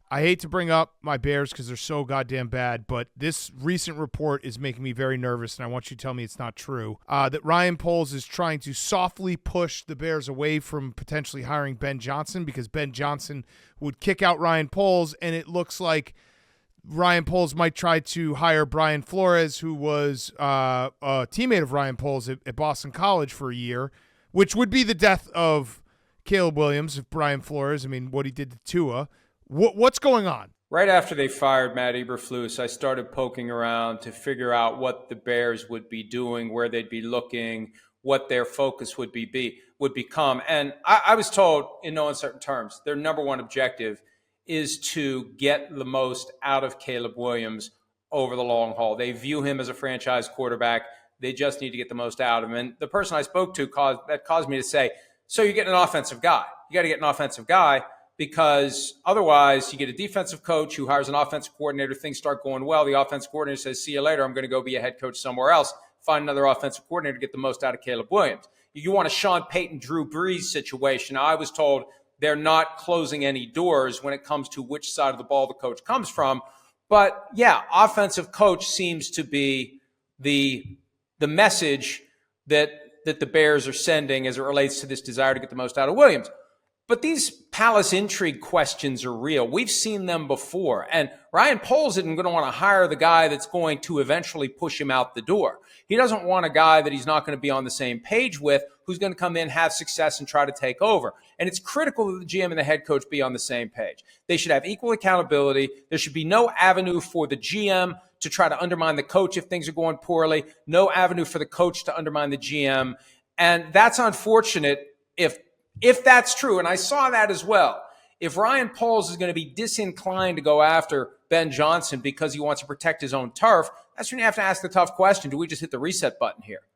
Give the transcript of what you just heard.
I hate to bring up my Bears because they're so goddamn bad, but this recent report is making me very nervous, and I want you to tell me it's not true. That Ryan Poles is trying to softly push the Bears away from potentially hiring Ben Johnson because Ben Johnson would kick out Ryan Poles, and it looks like Ryan Poles might try to hire Brian Flores, who was a teammate of Ryan Poles at Boston College for a year, which would be the death of Caleb Williams if Brian Flores, what he did to Tua. What's going on? Right after they fired Matt Eberflus, I started poking around to figure out what the Bears would be doing, where they'd be looking, what their focus would become. And I was told in no uncertain terms, their number one objective is to get the most out of Caleb Williams over the long haul. They view him as a franchise quarterback. They just need to get the most out of him. And the person I spoke to caused me to say, so you're getting an offensive guy. You got to get an offensive guy, because otherwise you get a defensive coach who hires an offensive coordinator, things start going well. The offensive coordinator says, see you later, I'm going to go be a head coach somewhere else. Find another offensive coordinator to get the most out of Caleb Williams. You want a Sean Payton, Drew Brees situation. Now, I was told they're not closing any doors when it comes to which side of the ball the coach comes from. But yeah, offensive coach seems to be the message that the Bears are sending as it relates to this desire to get the most out of Williams. But these palace intrigue questions are real. We've seen them before. And Ryan Poles isn't going to want to hire the guy that's going to eventually push him out the door. He doesn't want a guy that he's not going to be on the same page with, who's going to come in, have success, and try to take over. And it's critical that the GM and the head coach be on the same page. They should have equal accountability. There should be no avenue for the GM to try to undermine the coach if things are going poorly. No avenue for the coach to undermine the GM. And that's unfortunate if that's true, and I saw that as well. If Ryan Poles is going to be disinclined to go after Ben Johnson because he wants to protect his own turf, that's when you have to ask the tough question, do we just hit the reset button here?